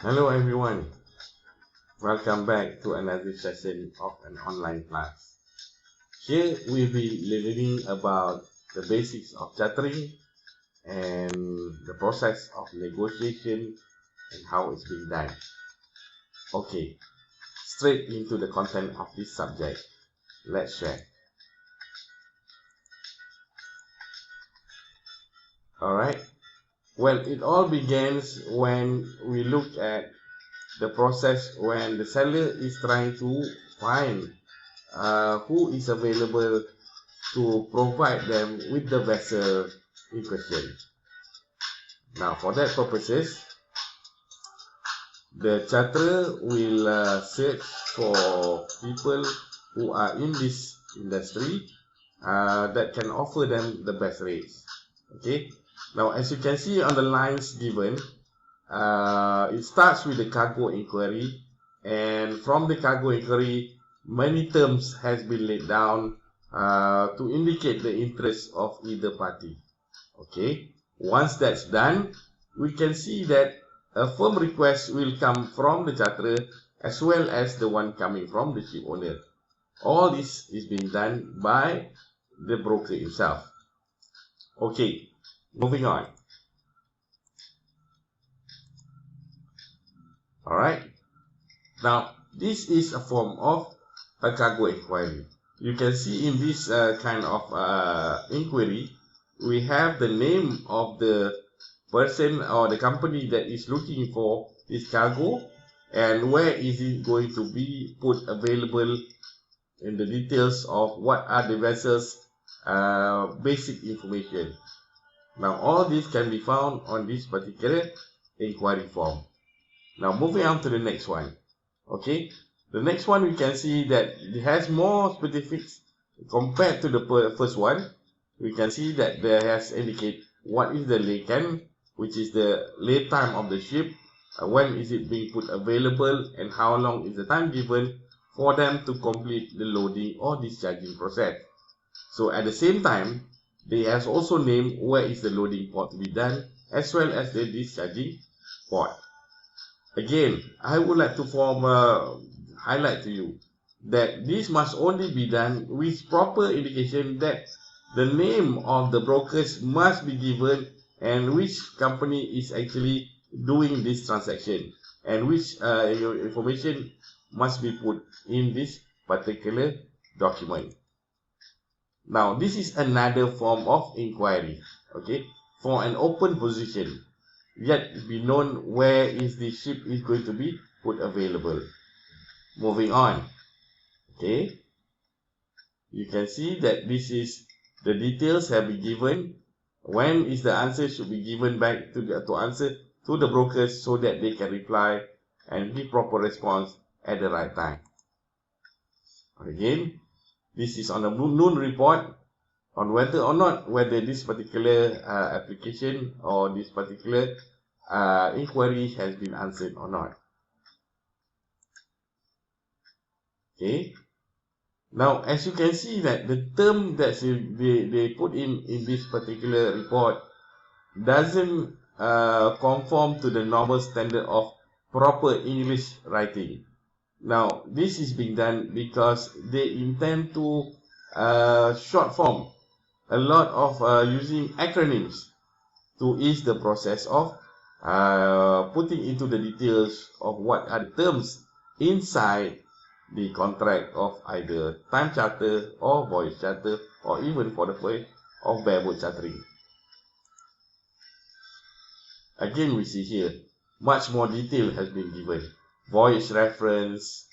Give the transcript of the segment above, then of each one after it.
Hello everyone, welcome back to another session of an online class. Here we'll be learning about the basics of chartering and the process of negotiation and how it's being done. Okay, straight into the content of this subject. Let's share. Alright, well, it all begins when we look at the process when the seller is trying to find who is available to provide them with the vessel in question. Now, for that purposes, the charterer will search for people who are in this industry that can offer them the best rates. Okay. Now, as you can see on the lines given, it starts with the cargo inquiry, and from the cargo inquiry, many terms has been laid down to indicate the interest of either party. Okay, once that's done, we can see that a firm request will come from the charterer as well as the one coming from the ship owner. All this is being done by the broker himself. Okay, moving on. Alright, now this is a form of a cargo inquiry. You can see in this kind of inquiry, we have the name of the person or the company that is looking for this cargo and where is it going to be put available in the details of what are the vessels basic information. Now all this can be found on this particular inquiry form. Now moving on to the next one. Okay, the next one we can see that it has more specifics compared to the first one. We can see that there has indicate what is the laycan, which is the lay time of the ship, when is it being put available, and how long is the time given for them to complete the loading or discharging process. So at the same time, they has also named where is the loading port to be done as well as the discharging port. Again, I would like to highlight to you that this must only be done with proper indication that the name of the brokers must be given and which company is actually doing this transaction and which information must be put in this particular document. Now, this is another form of inquiry, okay, for an open position, yet be known where is the ship is going to be put available. Moving on, okay, you can see that this is the details have been given. When is the answer should be given back to answer to the brokers so that they can reply and give proper response at the right time. Again, this is on a noon report on whether or not whether this particular application or this particular inquiry has been answered or not. Okay. Now, as you can see that the term that they put in this particular report doesn't conform to the normal standard of proper English writing. Now, this is being done because they intend to short form a lot of using acronyms to ease the process of putting into the details of what are the terms inside the contract of either time charter or voyage charter or even for the voyage of bareboat chartering. Again, we see here much more detail has been given. Voyage reference,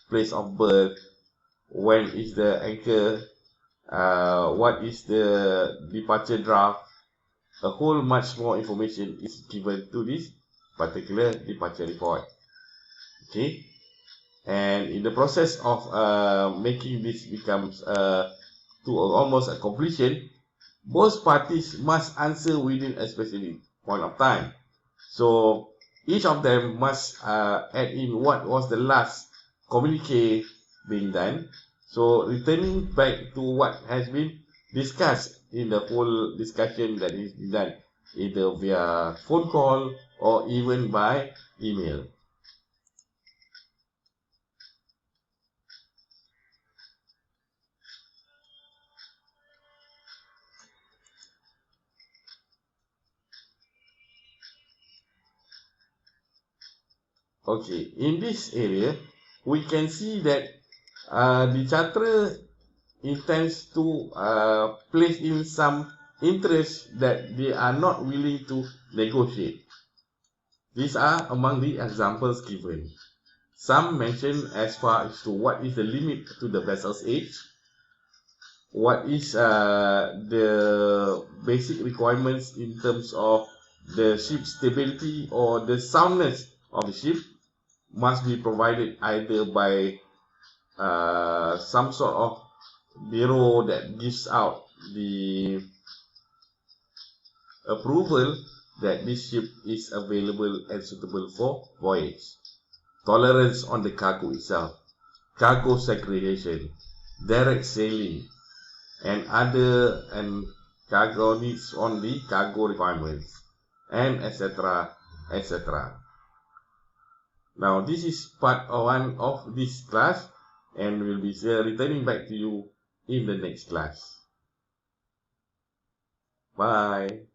place of berth, when is the anchor, what is the departure draft. A whole much more information is given to this particular departure report. Okay, and in the process of making this becomes to almost a completion, both parties must answer within a specific point of time. So each of them must add in what was the last communique being done. So returning back to what has been discussed in the whole discussion that is done either via phone call or even by email. Okay, in this area, we can see that the charterer intends to place in some interest that they are not willing to negotiate. These are among the examples given. Some mention as far as to what is the limit to the vessel's age, what is the basic requirements in terms of the ship's stability or the soundness of the ship must be provided either by some sort of bureau that gives out the approval that this ship is available and suitable for voyage. Tolerance on the cargo itself, cargo segregation, direct sailing, and cargo needs on the cargo requirements, and etc. etc. Now this is part one of this class, and we'll be returning back to you in the next class. Bye.